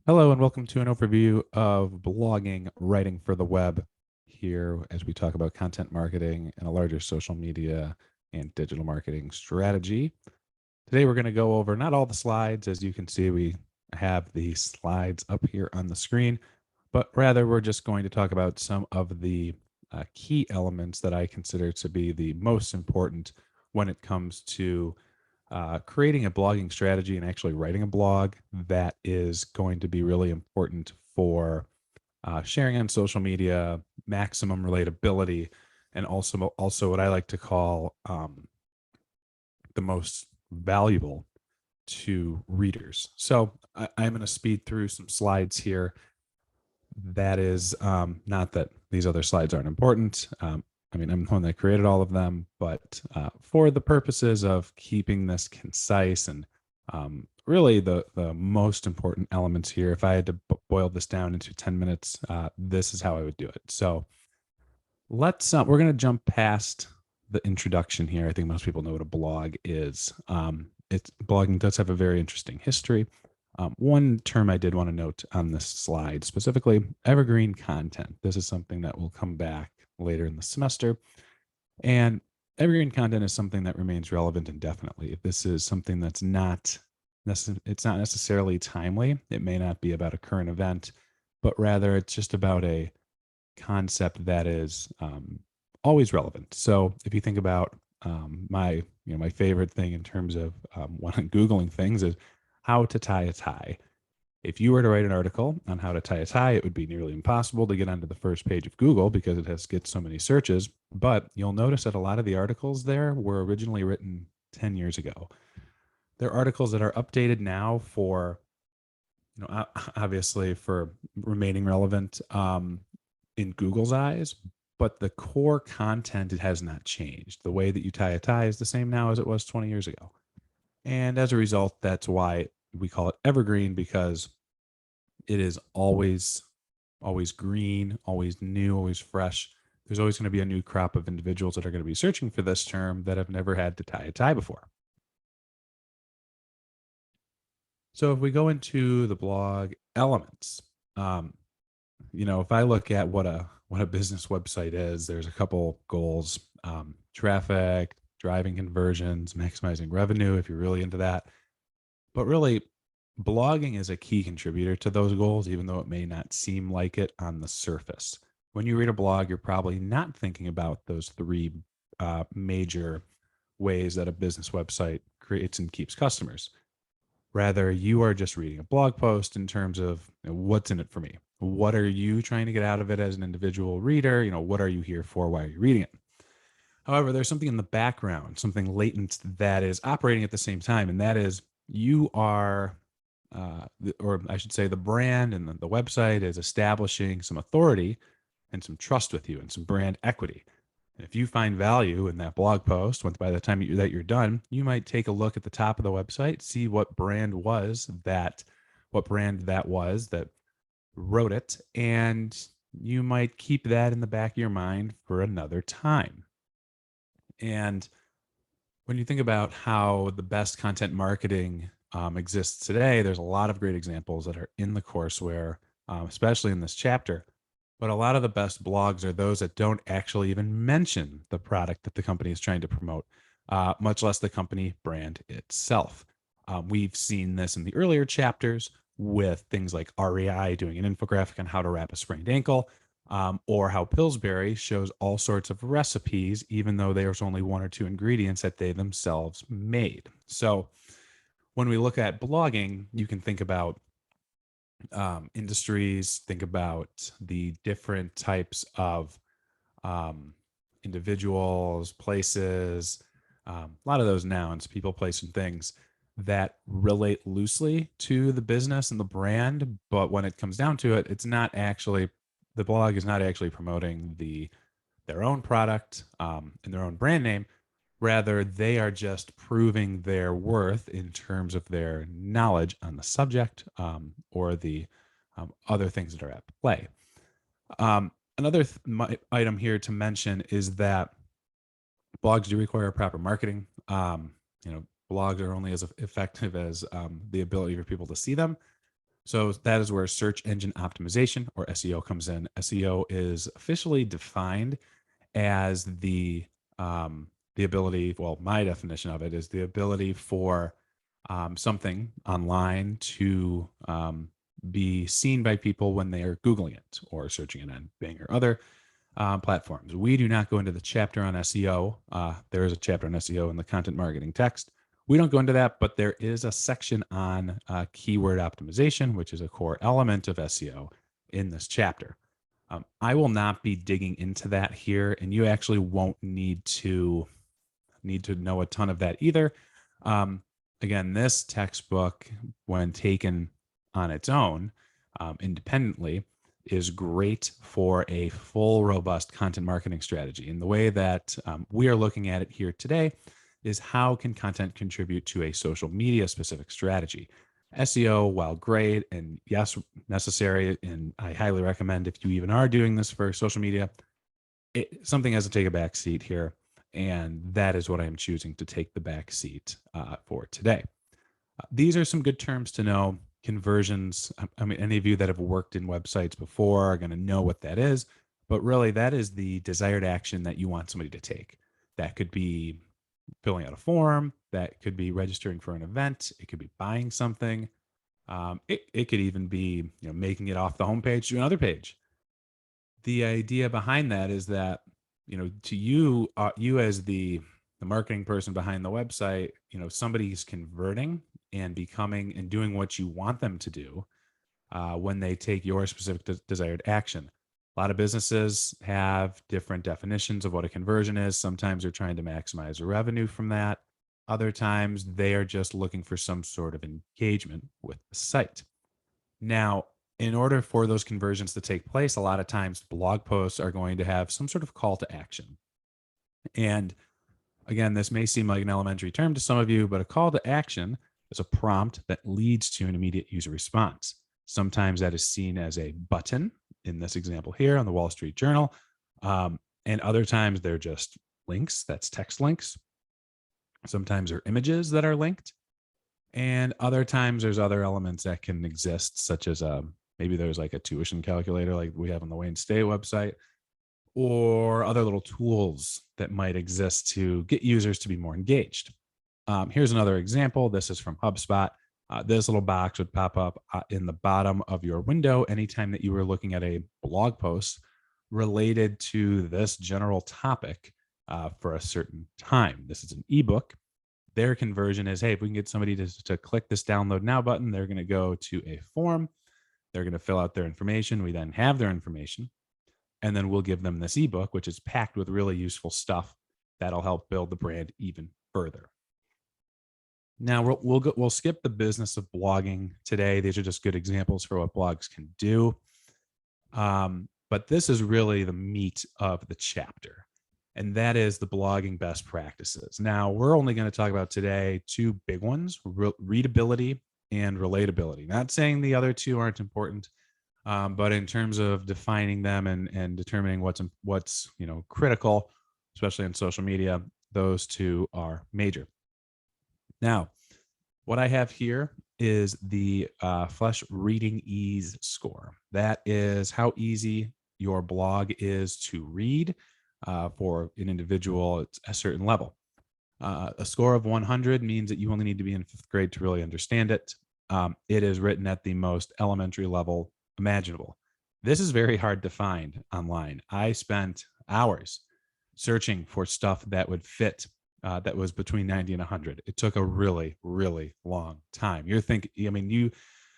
Hello and welcome to an overview of blogging, writing for the web here as we talk about content marketing and a larger social media and digital marketing strategy. Today we're going to go over not all the slides. As you can see, we have the slides up here on the screen, but rather we're just going to talk about some of the key elements that I consider to be the most important when it comes to creating a blogging strategy and actually writing a blog that is going to be really important for sharing on social media, maximum relatability, and also what I like to call the most valuable to readers. So I'm going to speed through some slides here. That is not that these other slides aren't important. I mean, I'm the one that created all of them, but for the purposes of keeping this concise and really the most important elements here, if I had to boil this down into 10 minutes, this is how I would do it. So we're going to jump past the introduction here. I think most people know what a blog is. Blogging does have a very interesting history. One term I did want to note on this slide, specifically evergreen content. This is something that will come back later in the semester. And evergreen content is something that remains relevant indefinitely. This is something that's it's not necessarily timely. It may not be about a current event, but rather it's just about a concept that is always relevant. So if you think about my favorite thing in terms of when I'm Googling things is how to tie a tie. If you were to write an article on how to tie a tie, it would be nearly impossible to get onto the first page of Google because gets so many searches. But you'll notice that a lot of the articles there were originally written 10 years ago. They're articles that are updated now for, obviously for remaining relevant in Google's eyes, but the core content, it has not changed. The way that you tie a tie is the same now as it was 20 years ago. And as a result, that's why we call it evergreen, because it is always green, always new, always fresh. There's always going to be a new crop of individuals that are going to be searching for this term that have never had to tie a tie before. So if we go into the blog elements, um, if I look at what a business website is, there's a couple goals: traffic, driving conversions, maximizing revenue. If you're really into that, but really, blogging is a key contributor to those goals, even though it may not seem like it on the surface. When you read a blog, you're probably not thinking about those three major ways that a business website creates and keeps customers. Rather, you are just reading a blog post in terms of, what's in it for me. What are you trying to get out of it as an individual reader? What are you here for? Why are you reading it? However, there's something in the background, something latent that is operating at the same time, and that is you are, or I should say, the brand and the website is establishing some authority and some trust with you and some brand equity. And if you find value in that blog post, by the time that you're done, you might take a look at the top of the website, see what brand that was that wrote it, and you might keep that in the back of your mind for another time. And when you think about how the best content marketing exists today, there's a lot of great examples that are in the courseware, especially in this chapter. But a lot of the best blogs are those that don't actually even mention the product that the company is trying to promote, much less the company brand itself. We've seen this in the earlier chapters with things like REI doing an infographic on how to wrap a sprained ankle, or how Pillsbury shows all sorts of recipes, even though there's only one or two ingredients that they themselves made. So when we look at blogging, you can think about industries, think about the different types of individuals, places, a lot of those nouns, people, place, and things that relate loosely to the business and the brand. But when it comes down to it, the blog is not actually promoting their own product and their own brand name. Rather, they are just proving their worth in terms of their knowledge on the subject, or the other things that are at play. Another item here to mention is that blogs do require proper marketing. Blogs are only as effective as the ability for people to see them. So that is where search engine optimization or SEO comes in. SEO is officially defined as the ability. Well, my definition of it is the ability for something online to be seen by people when they are googling it or searching it on Bing or other platforms. We do not go into the chapter on SEO. There is a chapter on SEO in the content marketing text. We don't go into that, but there is a section on keyword optimization, which is a core element of SEO in this chapter. I will not be digging into that here, and you actually won't need to know a ton of that either. Um, Again, this textbook, when taken on its own, independently, is great for a full, robust content marketing strategy. And the way that we are looking at it here today is how can content contribute to a social media specific strategy? SEO, while great and yes, necessary, and I highly recommend if you even are doing this for social media, something has to take a back seat here. And that is what I am choosing to take the back seat for today. These are some good terms to know. Conversions. I mean, any of you that have worked in websites before are going to know what that is. But really, that is the desired action that you want somebody to take. That could be filling out a form. That could be registering for an event. It could be buying something. It could even be making it off the homepage to another page. The idea behind that is that to you, you as the marketing person behind the website, somebody's converting and becoming and doing what you want them to do when they take your specific desired action. A lot of businesses have different definitions of what a conversion is. Sometimes they're trying to maximize revenue from that. Other times they are just looking for some sort of engagement with the site. Now, in order for those conversions to take place, a lot of times blog posts are going to have some sort of call to action. And again, this may seem like an elementary term to some of you, but a call to action is a prompt that leads to an immediate user response. Sometimes that is seen as a button in this example here on the Wall Street Journal. And other times they're just links, that's text links. Sometimes they're images that are linked. And other times there's other elements that can exist, such as maybe there's like a tuition calculator like we have on the Wayne State website, or other little tools that might exist to get users to be more engaged. Here's another example. This is from HubSpot. This little box would pop up in the bottom of your window anytime that you were looking at a blog post related to this general topic for a certain time. This is an ebook. Their conversion is, hey, if we can get somebody to click this download now button, they're going to go to a form. They're going to fill out their information. We then have their information. And then we'll give them this ebook, which is packed with really useful stuff that'll help build the brand even further. Now we'll skip the business of blogging today. These are just good examples for what blogs can do. But this is really the meat of the chapter, and that is the blogging best practices. Now, we're only going to talk about today two big ones, readability and relatability. Not saying the other two aren't important, but in terms of defining them and determining what's critical, especially in social media, those two are major. Now, what I have here is the Flesh Reading Ease score. That is how easy your blog is to read for an individual at a certain level. A score of 100 means that you only need to be in fifth grade to really understand it. It is written at the most elementary level imaginable. This is very hard to find online. I spent hours searching for stuff that would fit that was between 90 and 100. It took a really, really long time. You're thinking, I mean, you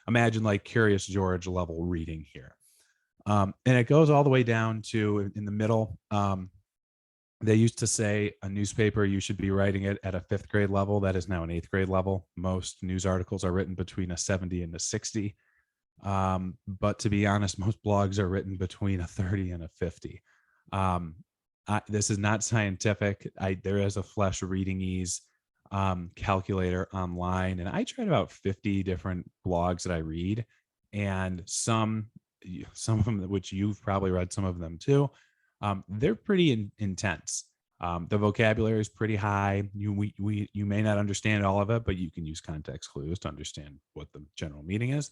imagine like Curious George level reading here. And it goes all the way down to in the middle. They used to say a newspaper, you should be writing it at a fifth grade level. That is now an eighth grade level. Most news articles are written between a 70 and a 60. But to be honest, most blogs are written between a 30 and a 50. This is not scientific. There is a Flesh Reading Ease calculator online, and I tried about 50 different blogs that I read, and some of them, which you've probably read some of them too, they're pretty intense. The vocabulary is pretty high. You may not understand all of it, but you can use context clues to understand what the general meaning is.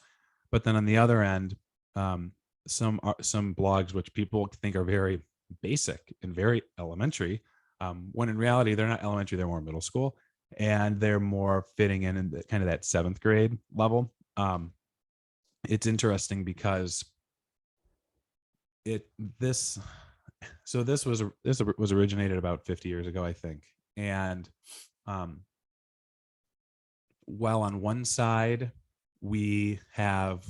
But then on the other end, um, some blogs which people think are very basic and very elementary, when in reality they're not elementary, they're more middle school, and they're more fitting in the, kind of that seventh grade level. It's interesting because it this so this was originated about 50 years ago, I think. And um, while on one side we have,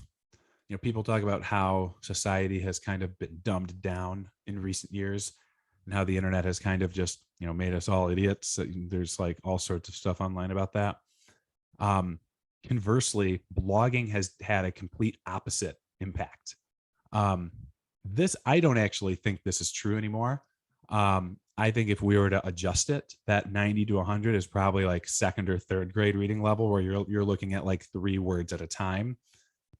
people talk about how society has kind of been dumbed down in recent years and how the internet has kind of just, made us all idiots. There's like all sorts of stuff online about that. Um, Conversely, blogging has had a complete opposite impact. Um, this, I don't actually think this is true anymore. I think if we were to adjust it, that 90 to 100 is probably like second or third grade reading level, where you're looking at like 3 words at a time.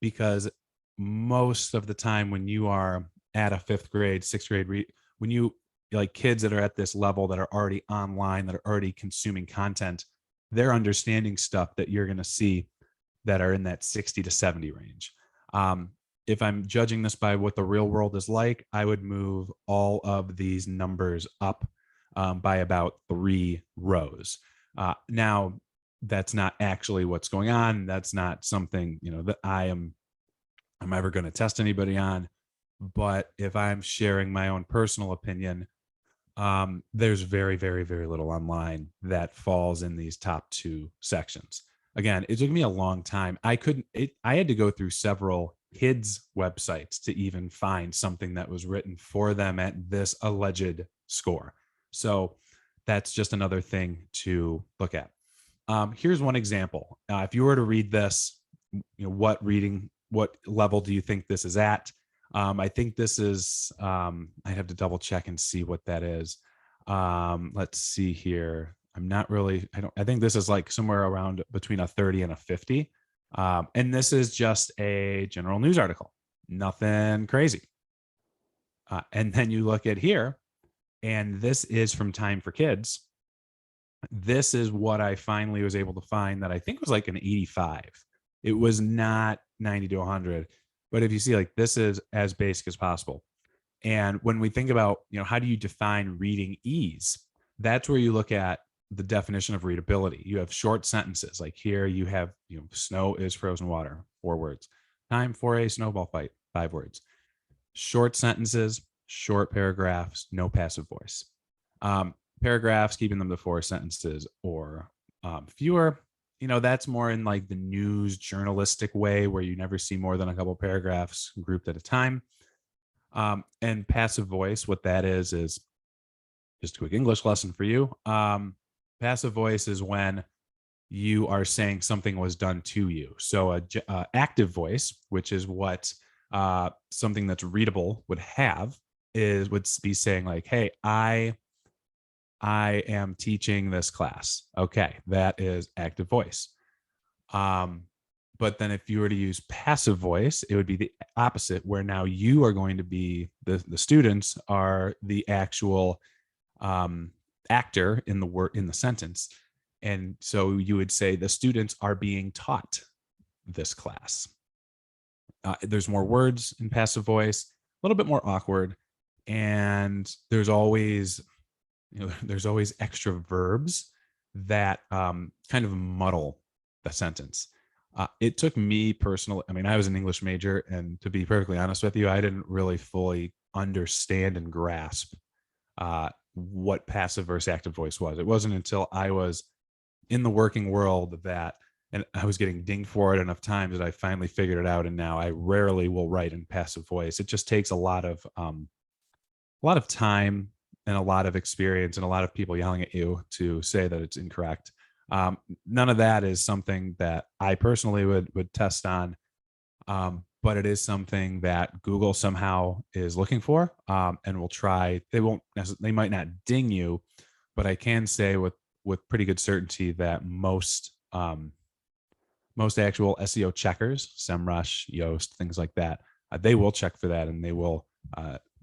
Because most of the time when you are at a fifth grade, sixth grade, when you, like, kids that are at this level that are already online, that are already consuming content, they're understanding stuff that you're going to see that are in that 60 to 70 range. Um, if I'm judging this by what the real world is like, I would move all of these numbers up by about 3 rows. Now, that's not actually what's going on. That's not something, that I'm ever going to test anybody on. But if I'm sharing my own personal opinion, there's very, very, very little online that falls in these top 2 sections. Again, it took me a long time. I had to go through several kids' websites to even find something that was written for them at this alleged score. So that's just another thing to look at. Here's one example. If you were to read this, what level do you think this is at? I think this is, I have to double check and see what that is. Let's see here. I think this is like somewhere around between a 30 and a 50. And this is just a general news article, nothing crazy. And then you look at here, and this is from Time for Kids. This is what I finally was able to find that I think was like an 85. It was not 90 to 100. But if you see, like, this is as basic as possible. And when we think about, how do you define reading ease? That's where you look at the definition of readability. You have short sentences. Like here you have, snow is frozen water, 4 words. Time for a snowball fight, 5 words. Short sentences, short paragraphs, no passive voice. Paragraphs, keeping them to 4 sentences or fewer. That's more in like the news journalistic way, where you never see more than a couple paragraphs grouped at a time. And passive voice, what that is just a quick English lesson for you. Passive voice is when you are saying something was done to you. So active voice, which is what something that's readable would have, would be saying like, hey, I am teaching this class. Okay, that is active voice. But then if you were to use passive voice, it would be the opposite, where now you are going to be the students are the actual actor in the sentence. And so you would say the students are being taught this class. There's more words in passive voice, a little bit more awkward, and there's always extra verbs that kind of muddle the sentence. It took me personally, I was an English major, and to be perfectly honest with you, I didn't really fully understand and grasp what passive versus active voice was. It wasn't until I was in the working world and I was getting dinged for it enough times that I finally figured it out. And now I rarely will write in passive voice. It just takes a lot of time and a lot of experience and a lot of people yelling at you to say that it's incorrect. None of that is something that I personally would test on, but it is something that Google somehow is looking for, and will try. They might not ding you, but I can say with pretty good certainty that most actual SEO checkers, SEMrush, Yoast, things like that, they will check for that, and they will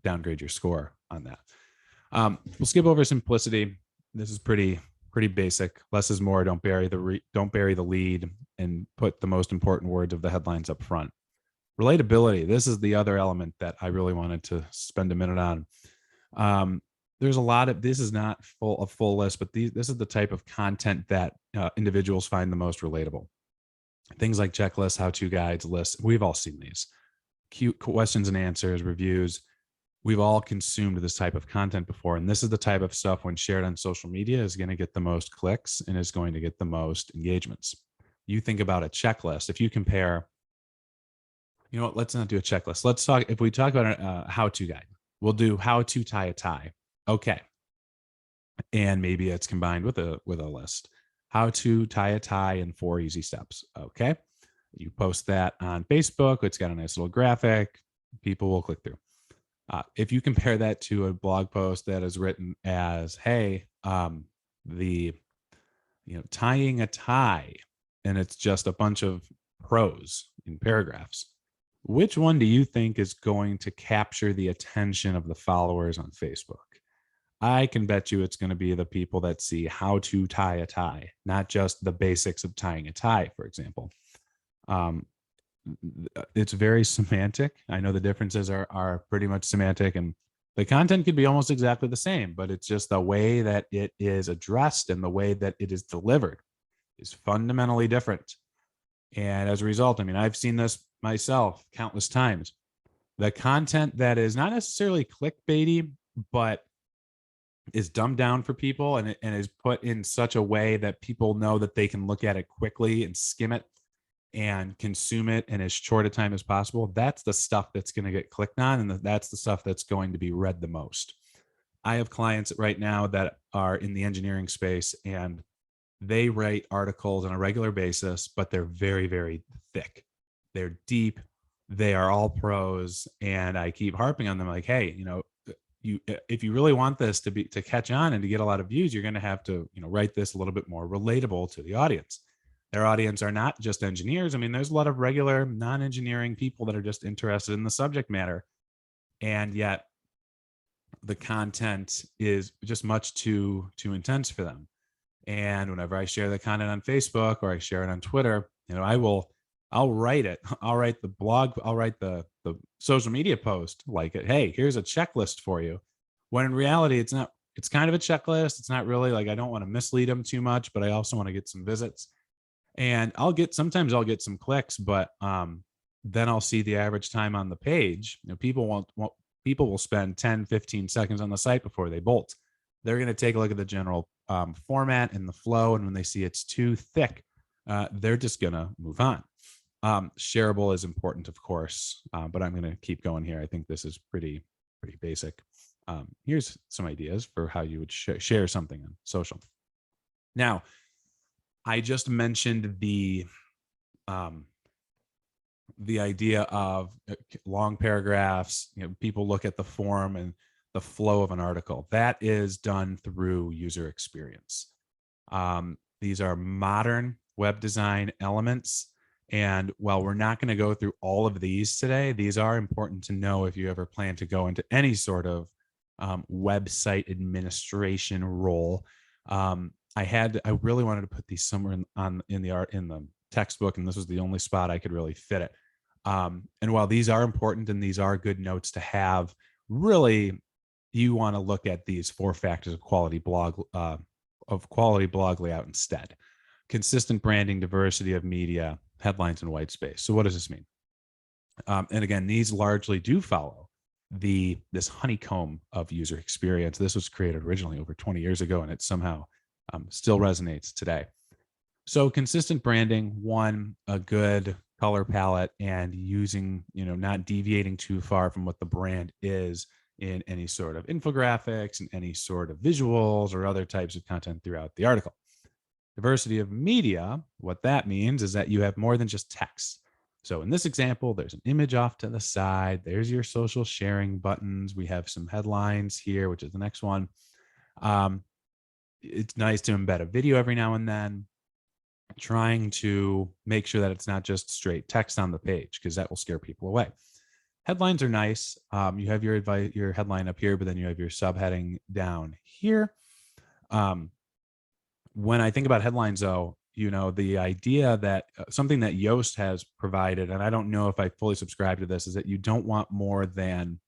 downgrade your score on that. We'll skip over simplicity. This is pretty basic. Less is more. Don't bury the lead, and put the most important words of the headlines up front. Relatability. This is the other element that I really wanted to spend a minute on. Um, there's a lot of, this is not a full list, but this is the type of content that individuals find the most relatable. Things like checklists, how-to guides, lists. We've all seen these. Cute questions and answers, reviews. We've all consumed this type of content before. And this is the type of stuff, when shared on social media, is going to get the most clicks and is going to get the most engagements. You think about a checklist. If you compare, you know what, let's not do a checklist. Let's talk, if we talk about a how-to guide, we'll do how to tie a tie. Okay. And maybe it's combined with a list. How to tie a tie in 4 easy steps. Okay. You post that on Facebook. It's got a nice little graphic. People will click through. If you compare that to a blog post that is written as, hey, the, tying a tie, and it's just a bunch of prose in paragraphs, which one do you think is going to capture the attention of the followers on Facebook? I can bet you it's going to be the people that see how to tie a tie, not just the basics of tying a tie, for example. Um, it's very semantic. I know the differences are pretty much semantic, and the content could be almost exactly the same, but it's just the way that it is addressed and the way that it is delivered is fundamentally different. And as a result, I mean, I've seen this myself countless times. The content that is not necessarily clickbaity, but is dumbed down for people, and is put in such a way that people know that they can look at it quickly and skim it and consume it in as short a time as possible. That's the stuff that's going to get clicked on, and that's the stuff that's going to be read the most. I have clients right now that are in the engineering space, and they write articles on a regular basis, but they're very, very thick. They're deep. They are all prose. And I keep harping on them like, hey, if you really want this to catch on and to get a lot of views, you're going to have to, write this a little bit more relatable to the audience. Their audience are not just engineers. I mean, there's a lot of regular non-engineering people that are just interested in the subject matter. And yet the content is just much too intense for them. And whenever I share the content on Facebook or I share it on Twitter, I'll write it. I'll write the blog. I'll write the social media post like, hey, here's a checklist for you. When in reality, it's not. It's kind of a checklist. It's not really like, I don't want to mislead them too much, but I also want to get some visits. And sometimes I'll get some clicks, but then I'll see the average time on the page. People will spend 10, 15 seconds on the site before they bolt. They're going to take a look at the general format and the flow. And when they see it's too thick, they're just going to move on. Shareable is important, of course, but I'm going to keep going here. I think this is pretty basic. Here's some ideas for how you would share something on social. Now, I just mentioned the idea of long paragraphs. People look at the form and the flow of an article. That is done through user experience. These are modern web design elements. And while we're not going to go through all of these today, these are important to know if you ever plan to go into any sort of website administration role. I really wanted to put these somewhere in the textbook, and this was the only spot I could really fit it. And while these are important and these are good notes to have, really, you want to look at these 4 factors of quality blog layout instead. Consistent branding, diversity of media, headlines, and white space. So what does this mean? And again, these largely do follow this honeycomb of user experience. This was created originally over 20 years ago, and it somehow still resonates today. So consistent branding, one, a good color palette, and using, not deviating too far from what the brand is in any sort of infographics and any sort of visuals or other types of content throughout the article. Diversity of media, what that means is that you have more than just text. So in this example, there's an image off to the side. There's your social sharing buttons. We have some headlines here, which is the next one. It's nice to embed a video every now and then, trying to make sure that it's not just straight text on the page, because that will scare people away. Headlines are nice. You have your headline up here, but then you have your subheading down here. When I think about headlines, though, The idea that something that Yoast has provided, and I don't know if I fully subscribe to this, is that you don't want more than,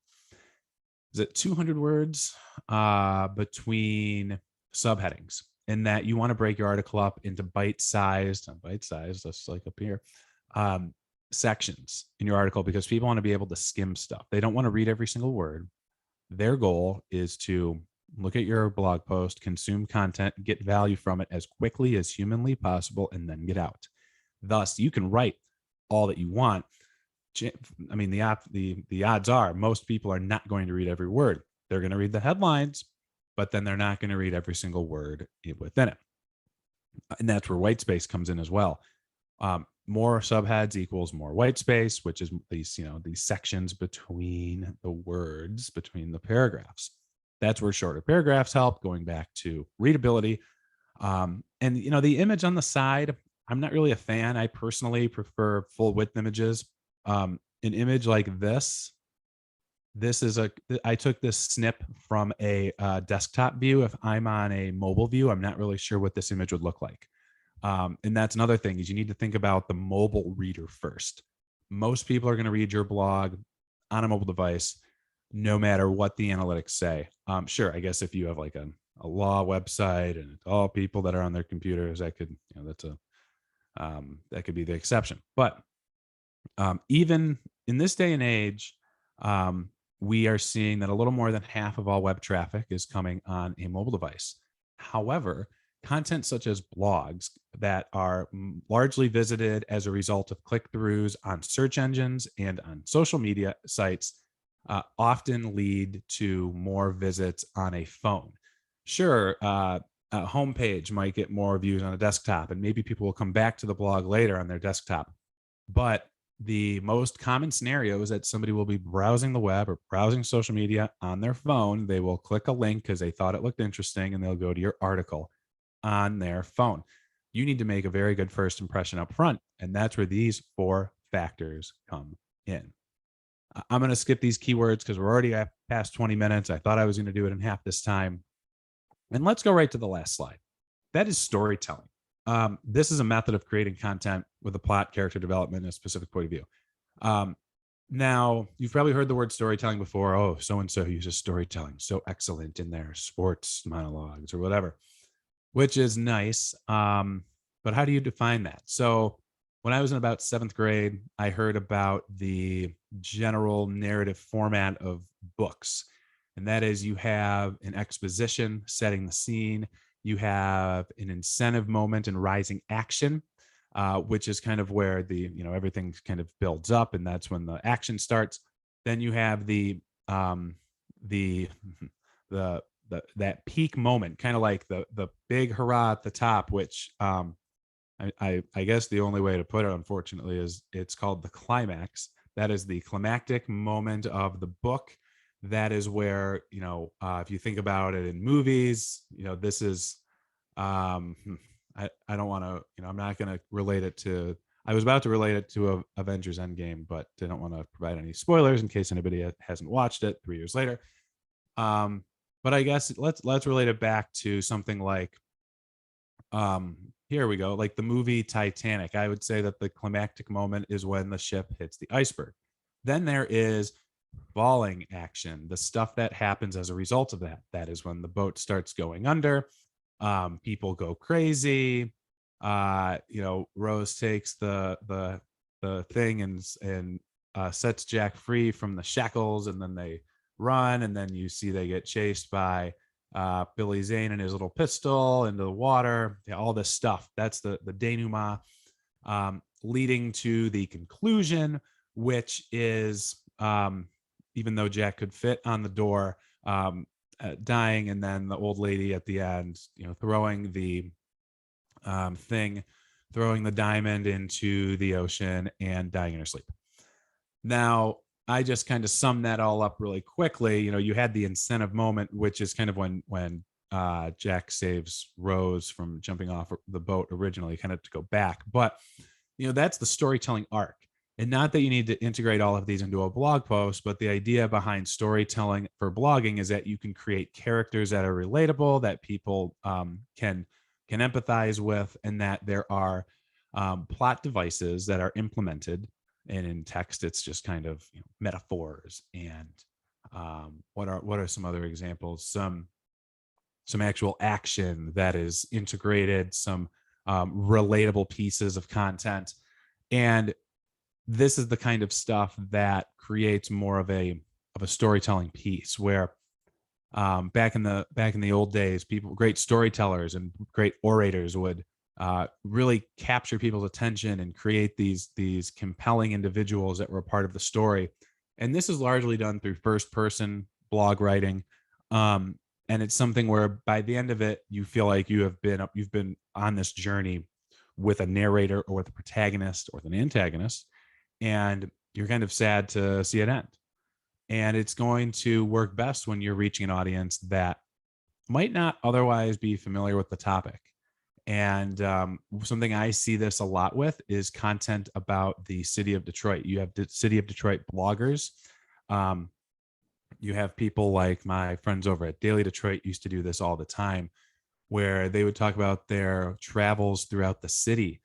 is it 200 words between subheadings, and that you want to break your article up into bite-sized, just like up here, um, sections in your article, because people want to be able to skim stuff. They don't want to read every single word. Their goal is to look at your blog post, consume content, get value from it as quickly as humanly possible, and then get out. Thus, you can write all that you want. I mean, the odds are most people are not going to read every word. They're going to read the headlines, but then they're not going to read every single word within it. And that's where white space comes in as well. More subheads equals more white space, which is these sections between the words, between the paragraphs. That's where shorter paragraphs help, going back to readability. And the image on the side, I'm not really a fan. I personally prefer full width images. An image like this is I took this snip from a desktop view. If I'm on a mobile view, I'm not really sure what this image would look like. And that's another thing, is you need to think about the mobile reader first. Most people are going to read your blog on a mobile device, no matter what the analytics say. Sure, I guess if you have like a law website and all people that are on their computers, that could, that could be the exception. But even in this day and age, we are seeing that a little more than half of all web traffic is coming on a mobile device. However, content such as blogs that are largely visited as a result of click-throughs on search engines and on social media sites often lead to more visits on a phone. Sure, a homepage might get more views on a desktop, and maybe people will come back to the blog later on their desktop. But the most common scenario is that somebody will be browsing the web or browsing social media on their phone. They will click a link because they thought it looked interesting, and they'll go to your article on their phone. You need to make a very good first impression up front, and that's where these 4 factors come in. I'm going to skip these keywords because we're already at past 20 minutes. I thought I was going to do it in half this time. And let's go right to the last slide. That is storytelling. This is a method of creating content with a plot, character development, and a specific point of view. Now, you've probably heard the word storytelling before. Oh, so-and-so uses storytelling. So excellent in their sports monologues or whatever, which is nice. But how do you define that? So when I was in about 7th grade, I heard about the general narrative format of books. And that is, you have an exposition setting the scene. You have an incentive moment and rising action, which is kind of where everything kind of builds up, and that's when the action starts. Then you have that peak moment, kind of like the big hurrah at the top, which I guess the only way to put it, unfortunately, is it's called the climax. That is the climactic moment of the book. That is where, if you think about it in movies, this is, I don't want to, I'm not going to relate it to, I was about to relate it to Avengers Endgame, but I don't want to provide any spoilers in case anybody hasn't watched it 3 years later. But I guess let's relate it back to something like, here we go, like the movie Titanic. I would say that the climactic moment is when the ship hits the iceberg. Then there is falling action, the stuff that happens as a result of that. That is when the boat starts going under. People go crazy. Rose takes the thing and sets Jack free from the shackles, and then they run, and then you see they get chased by Billy Zane and his little pistol into the water. Yeah, all this stuff. That's the denouement, leading to the conclusion, which is, even though Jack could fit on the door, dying, and then the old lady at the end, throwing the throwing the diamond into the ocean and dying in her sleep. Now, I just kind of summed that all up really quickly. You had the incentive moment, which is kind of when Jack saves Rose from jumping off the boat originally, kind of to go back. But that's the storytelling arc. And not that you need to integrate all of these into a blog post, but the idea behind storytelling for blogging is that you can create characters that are relatable, that people can can empathize with, and that there are plot devices that are implemented. And in text, it's just kind of, metaphors and what are some other examples? Some actual action that is integrated, some relatable pieces of content, and this is the kind of stuff that creates more of a storytelling piece where back in the old days, people, great storytellers and great orators, would really capture people's attention and create these compelling individuals that were a part of the story. And this is largely done through first person blog writing. Um, and it's something where by the end of it, you feel like you've been on this journey with a narrator or with a protagonist or with an antagonist, and you're kind of sad to see it end. And it's going to work best when you're reaching an audience that might not otherwise be familiar with the topic. And something I see this a lot with is content about the city of Detroit. You have the city of Detroit bloggers. Um, you have people like my friends over at Daily Detroit used to do this all the time, where they would talk about their travels throughout the city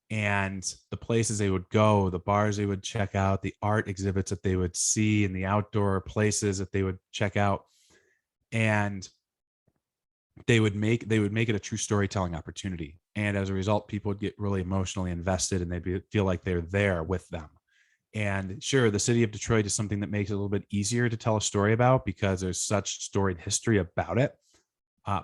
and the places they would go, the bars they would check out, the art exhibits that they would see, and the outdoor places that they would check out. And they would make it a true storytelling opportunity. And as a result, people would get really emotionally invested, and feel like they're there with them. And sure, the city of Detroit is something that makes it a little bit easier to tell a story about because there's such storied history about it.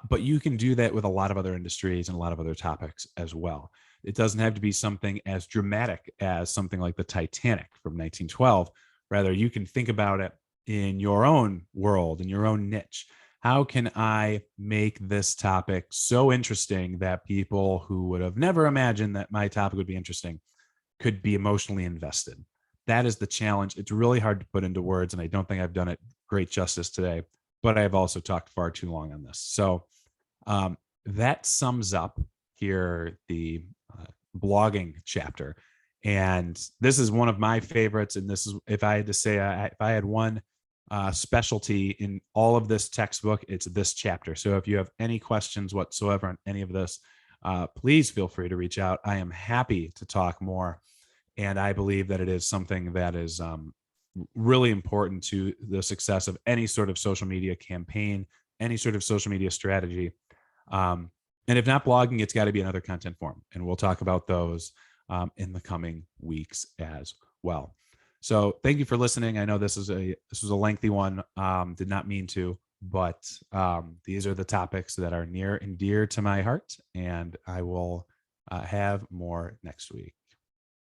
But you can do that with a lot of other industries and a lot of other topics as well. It doesn't have to be something as dramatic as something like the Titanic from 1912. Rather, you can think about it in your own world, in your own niche. How can I make this topic so interesting that people who would have never imagined that my topic would be interesting could be emotionally invested? That is the challenge. It's really hard to put into words, and I don't think I've done it great justice today, but I've also talked far too long on this. So that sums up here the blogging chapter. And this is one of my favorites. And this is, if I had to say, if I had one specialty in all of this textbook, it's this chapter. So if you have any questions whatsoever on any of this, please feel free to reach out. I am happy to talk more. And I believe that it is something that is really important to the success of any sort of social media campaign, any sort of social media strategy. Um, and if not blogging, it's got to be another content form. And we'll talk about those in the coming weeks as well. So thank you for listening. I know this was a lengthy one. Did not mean to, but these are the topics that are near and dear to my heart, and I will have more next week.